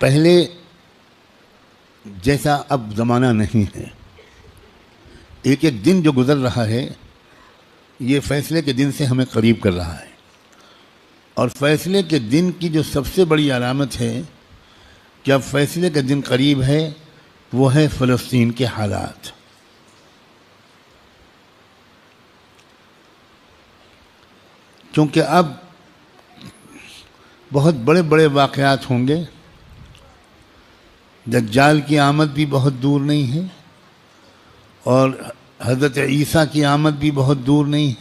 پہلے جیسا اب زمانہ نہیں ہے. ایک ایک دن جو گزر رہا ہے یہ فیصلے کے دن سے ہمیں قریب کر رہا ہے. اور فیصلے کے دن کی جو سب سے بڑی علامت ہے کہ اب فیصلے کا دن قریب ہے وہ ہے فلسطین کے حالات. کیونکہ اب بہت بڑے بڑے واقعات ہوں گے. دجال کی آمد بھی بہت دور نہیں ہے اور حضرت عیسیٰ کی آمد بھی بہت دور نہیں ہے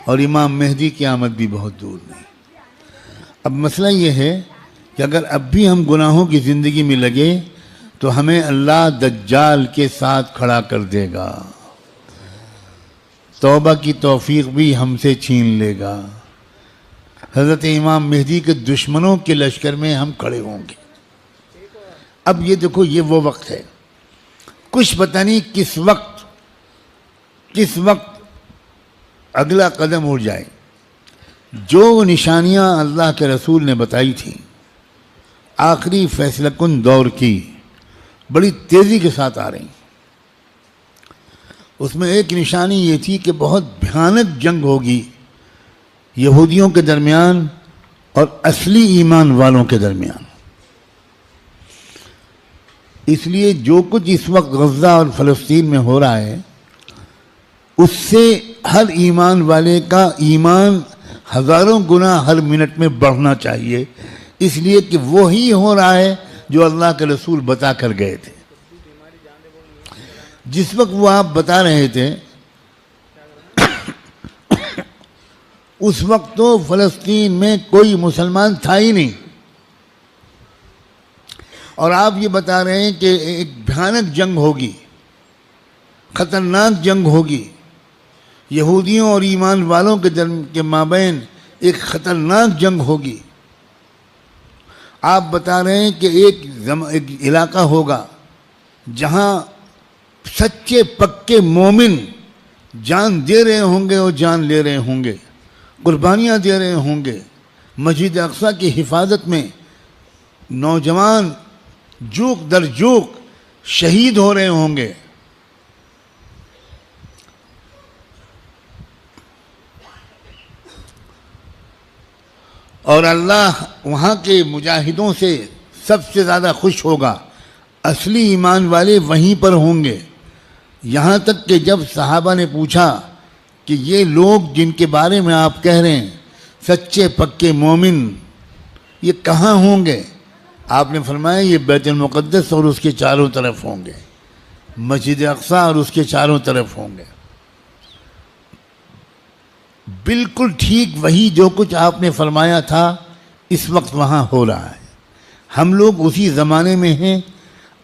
اور امام مہدی کی آمد بھی بہت دور نہیں. اب مسئلہ یہ ہے کہ اگر اب بھی ہم گناہوں کی زندگی میں لگے تو ہمیں اللہ دجال کے ساتھ کھڑا کر دے گا. توبہ کی توفیق بھی ہم سے چھین لے گا. حضرت امام مہدی کے دشمنوں کے لشکر میں ہم کھڑے ہوں گے. اب یہ دیکھو یہ وہ وقت ہے. کچھ پتہ نہیں کس وقت اگلا قدم اٹھ جائے. جو نشانیاں اللہ کے رسول نے بتائی تھیں آخری فیصلہ کن دور کی بڑی تیزی کے ساتھ آ رہی. اس میں ایک نشانی یہ تھی کہ بہت بھیانک جنگ ہوگی یہودیوں کے درمیان اور اصلی ایمان والوں کے درمیان. اس لیے جو کچھ اس وقت غزہ اور فلسطین میں ہو رہا ہے اس سے ہر ایمان والے کا ایمان ہزاروں گنا ہر منٹ میں بڑھنا چاہیے. اس لیے کہ وہی ہو رہا ہے جو اللہ کے رسول بتا کر گئے تھے. جس وقت وہ آپ بتا رہے تھے اس وقت تو فلسطین میں کوئی مسلمان تھا ہی نہیں. اور آپ یہ بتا رہے ہیں کہ ایک بھیانک جنگ ہوگی, خطرناک جنگ ہوگی, یہودیوں اور ایمان والوں کے مابین ایک خطرناک جنگ ہوگی. آپ بتا رہے ہیں کہ ایک علاقہ ہوگا جہاں سچے پکے مومن جان دے رہے ہوں گے اور جان لے رہے ہوں گے, قربانیاں دے رہے ہوں گے. مسجد اقصیٰ کی حفاظت میں نوجوان جوک در جوک شہید ہو رہے ہوں گے. اور اللہ وہاں کے مجاہدوں سے سب سے زیادہ خوش ہوگا. اصلی ایمان والے وہیں پر ہوں گے. یہاں تک کہ جب صحابہ نے پوچھا کہ یہ لوگ جن کے بارے میں آپ کہہ رہے ہیں سچے پکے مومن یہ کہاں ہوں گے؟ آپ نے فرمایا یہ بیت المقدس اور اس کے چاروں طرف ہوں گے, مسجد اقصیٰ اور اس کے چاروں طرف ہوں گے. بالکل ٹھیک وہی جو کچھ آپ نے فرمایا تھا اس وقت وہاں ہو رہا ہے. ہم لوگ اسی زمانے میں ہیں.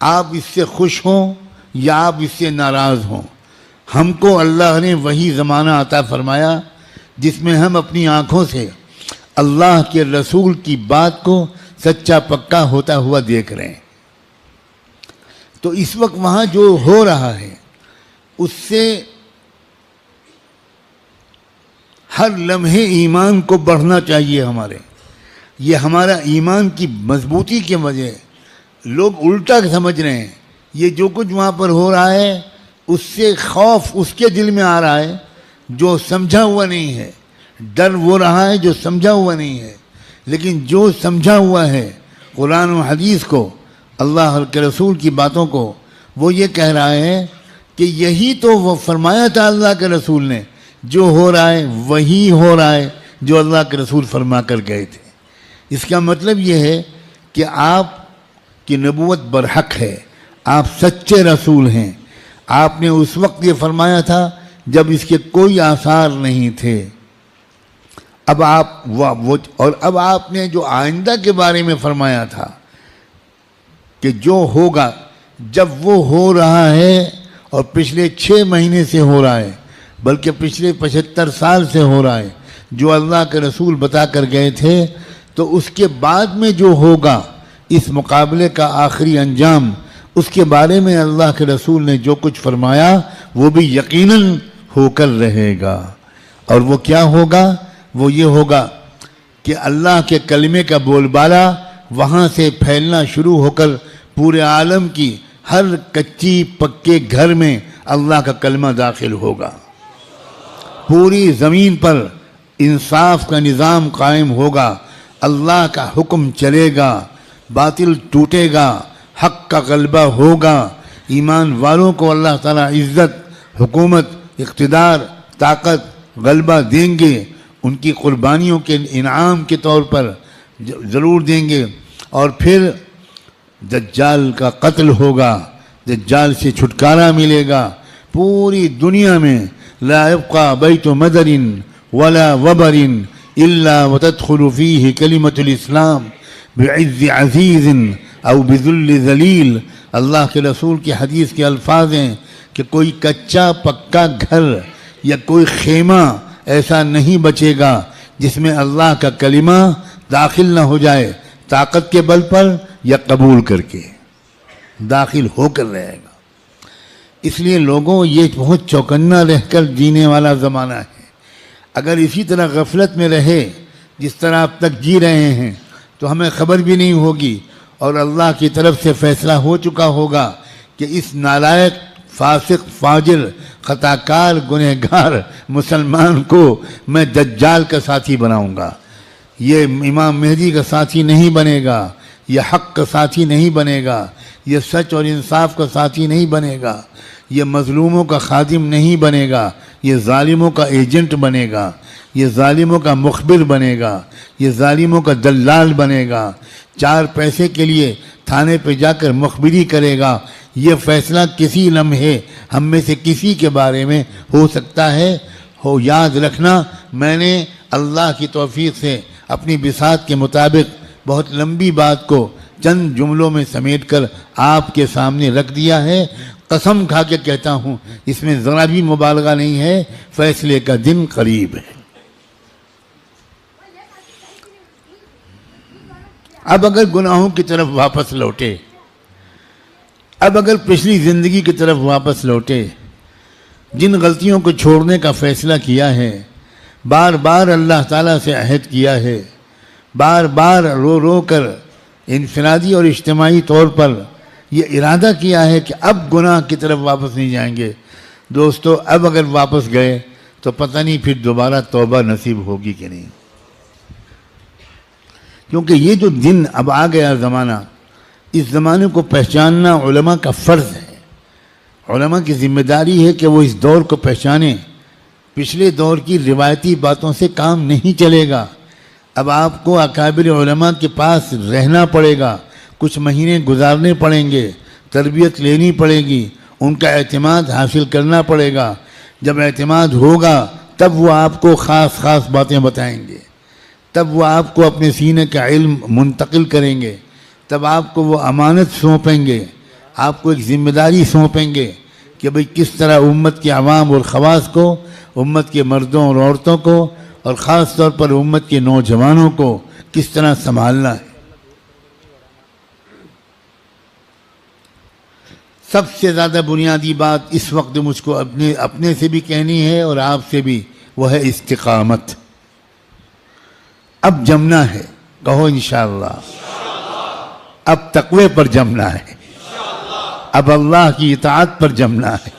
آپ اس سے خوش ہوں یا آپ اس سے ناراض ہوں, ہم کو اللہ نے وہی زمانہ عطا فرمایا جس میں ہم اپنی آنکھوں سے اللہ کے رسول کی بات کو سچا پکا ہوتا ہوا دیکھ رہے ہیں. تو اس وقت وہاں جو ہو رہا ہے اس سے ہر لمحے ایمان کو بڑھنا چاہیے ہمارے. یہ ہمارا ایمان کی مضبوطی کی وجہ ہے. لوگ الٹا سمجھ رہے ہیں. یہ جو کچھ وہاں پر ہو رہا ہے اس سے خوف اس کے دل میں آ رہا ہے جو سمجھا ہوا نہیں ہے. ڈر وہ رہا ہے جو سمجھا ہوا نہیں ہے. لیکن جو سمجھا ہوا ہے قرآن و حدیث کو, اللہ کے رسول کی باتوں کو, وہ یہ کہہ رہا ہے کہ یہی تو وہ فرمایا تھا اللہ کے رسول نے, جو ہو رہا ہے وہی ہو رہا ہے جو اللہ کے رسول فرما کر گئے تھے. اس کا مطلب یہ ہے کہ آپ کی نبوت برحق ہے, آپ سچے رسول ہیں. آپ نے اس وقت یہ فرمایا تھا جب اس کے کوئی آثار نہیں تھے. اب آپ نے جو آئندہ کے بارے میں فرمایا تھا کہ جو ہوگا, جب وہ ہو رہا ہے اور پچھلے 6 مہینے سے ہو رہا ہے بلکہ پچھلے 75 سال سے ہو رہا ہے, جو اللہ کے رسول بتا کر گئے تھے, تو اس کے بعد میں جو ہوگا اس مقابلے کا آخری انجام, اس کے بارے میں اللہ کے رسول نے جو کچھ فرمایا وہ بھی یقیناً ہو کر رہے گا. اور وہ کیا ہوگا؟ وہ یہ ہوگا کہ اللہ کے کلمے کا بول بالا وہاں سے پھیلنا شروع ہو کر پورے عالم کی ہر کچی پکے گھر میں اللہ کا کلمہ داخل ہوگا. پوری زمین پر انصاف کا نظام قائم ہوگا. اللہ کا حکم چلے گا، باطل ٹوٹے گا، حق کا غلبہ ہوگا. ایمان والوں کو اللہ تعالیٰ عزت، حکومت، اقتدار، طاقت، غلبہ دیں گے. ان کی قربانیوں کے انعام کے طور پر ضرور دیں گے. اور پھر دجال کا قتل ہوگا، دجال سے چھٹکارا ملے گا. پوری دنیا میں لا يبقى بیت مدر ولا وبر الا وتدخل فيه کلمۃ الاسلام بعز عزیز او بذل ذلیل. اللہ کے رسول کی حدیث کے الفاظ ہیں کہ کوئی کچا پکا گھر یا کوئی خیمہ ایسا نہیں بچے گا جس میں اللہ کا کلمہ داخل نہ ہو جائے، طاقت کے بل پر یا قبول کر کے داخل ہو کر رہے گا. اس لیے لوگوں، یہ بہت چوکنا رہ کر جینے والا زمانہ ہے. اگر اسی طرح غفلت میں رہے جس طرح اب تک جی رہے ہیں تو ہمیں خبر بھی نہیں ہوگی، اور اللہ کی طرف سے فیصلہ ہو چکا ہوگا کہ اس نالائق، فاسق، فاجر، خطاکار، گنہگار مسلمان کو میں دجال کا ساتھی بناؤں گا. یہ امام مہدی کا ساتھی نہیں بنے گا، یہ حق کا ساتھی نہیں بنے گا، یہ سچ اور انصاف کا ساتھی نہیں بنے گا، یہ مظلوموں کا خادم نہیں بنے گا، یہ ظالموں کا ایجنٹ بنے گا، یہ ظالموں کا مخبر بنے گا، یہ ظالموں کا دلال بنے گا. 4 پیسے کے لیے تھانے پہ جا کر مخبری کرے گا. یہ فیصلہ کسی لمحے ہم میں سے کسی کے بارے میں ہو سکتا ہے. یاد رکھنا، میں نے اللہ کی توفیق سے اپنی بساط کے مطابق بہت لمبی بات کو چند جملوں میں سمیٹ کر آپ کے سامنے رکھ دیا ہے. قسم کھا کے کہتا ہوں، اس میں ذرا بھی مبالغہ نہیں ہے. فیصلے کا دن قریب ہے. اب اگر گناہوں کی طرف واپس لوٹے، اب اگر پچھلی زندگی کی طرف واپس لوٹے، جن غلطیوں کو چھوڑنے کا فیصلہ کیا ہے، بار بار اللہ تعالیٰ سے عہد کیا ہے، بار بار رو رو کر انفرادی اور اجتماعی طور پر یہ ارادہ کیا ہے کہ اب گناہ کی طرف واپس نہیں جائیں گے. دوستو، اب اگر واپس گئے تو پتہ نہیں پھر دوبارہ توبہ نصیب ہوگی کہ نہیں. کیونکہ یہ جو دن اب آ گیا زمانہ، اس زمانے کو پہچاننا علماء کا فرض ہے. علماء کی ذمہ داری ہے کہ وہ اس دور کو پہچانیں. پچھلے دور کی روایتی باتوں سے کام نہیں چلے گا. اب آپ کو اکابر علماء کے پاس رہنا پڑے گا، کچھ مہینے گزارنے پڑیں گے، تربیت لینی پڑے گی، ان کا اعتماد حاصل کرنا پڑے گا. جب اعتماد ہوگا تب وہ آپ کو خاص خاص باتیں بتائیں گے، تب وہ آپ کو اپنے سینے کا علم منتقل کریں گے، تب آپ کو وہ امانت سونپیں گے، آپ کو ایک ذمہ داری سونپیں گے کہ بھئی کس طرح امت کے عوام اور خواص کو، امت کے مردوں اور عورتوں کو، اور خاص طور پر امت کے نوجوانوں کو کس طرح سنبھالنا ہے. سب سے زیادہ بنیادی بات اس وقت مجھ کو اپنے سے بھی کہنی ہے اور آپ سے بھی، وہ ہے استقامت. اب جمنا ہے، کہو انشاءاللہ. اب تقوی پر جمنا ہے، اب اللہ کی اطاعت پر جمنا ہے،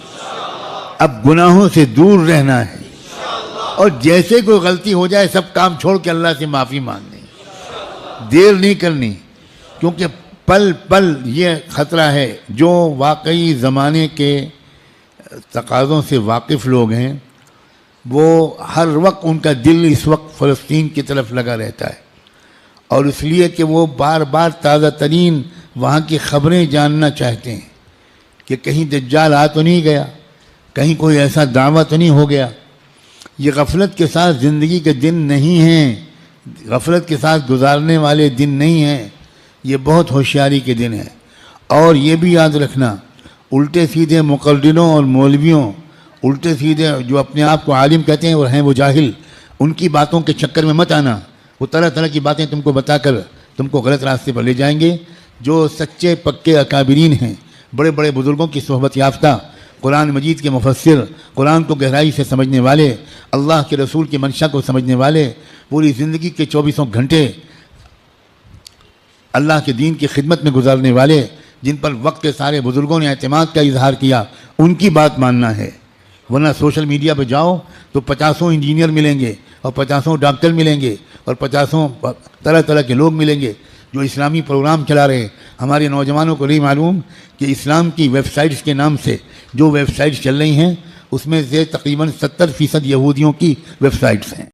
اب گناہوں سے دور رہنا ہے، اور جیسے کوئی غلطی ہو جائے سب کام چھوڑ کے اللہ سے معافی مانگنی. دیر نہیں کرنی، کیونکہ پل پل یہ خطرہ ہے. جو واقعی زمانے کے تقاضوں سے واقف لوگ ہیں، وہ ہر وقت ان کا دل اس وقت فلسطین کی طرف لگا رہتا ہے، اور اس لیے کہ وہ بار بار تازہ ترین وہاں کی خبریں جاننا چاہتے ہیں کہ کہیں دجال آ تو نہیں گیا، کہیں کوئی ایسا دعویٰ تو نہیں ہو گیا. یہ غفلت کے ساتھ زندگی کے دن نہیں ہیں، غفلت کے ساتھ گزارنے والے دن نہیں ہیں، یہ بہت ہوشیاری کے دن ہیں. اور یہ بھی یاد رکھنا، الٹے سیدھے مقرروں اور مولویوں، الٹے سیدھے جو اپنے آپ کو عالم کہتے ہیں اور ہیں وہ جاہل، ان کی باتوں کے چکر میں مت آنا. وہ طرح طرح کی باتیں تم کو بتا کر تم کو غلط راستے پر لے جائیں گے. جو سچے پکے اکابرین ہیں، بڑے بڑے بزرگوں کی صحبت یافتہ، قرآن مجید کے مفسر، قرآن کو گہرائی سے سمجھنے والے، اللہ کے رسول کی منشا کو سمجھنے والے، پوری زندگی کے 24 گھنٹے اللہ کے دین کی خدمت میں گزارنے والے، جن پر وقت کے سارے بزرگوں نے اعتماد کا اظہار کیا، ان کی بات ماننا ہے۔ ورنہ سوشل میڈیا پہ جاؤ تو 50 انجینئر ملیں گے اور 50 ڈاکٹر ملیں گے اور 50 طرح طرح کے لوگ ملیں گے جو اسلامی پروگرام چلا رہے ہیں۔ ہمارے نوجوانوں کو نہیں معلوم کہ اسلام کی ویب سائٹس کے نام سے جو ویب سائٹس چل رہی ہیں اس میں سے تقریباً 70% یہودیوں کی ویب سائٹس ہیں۔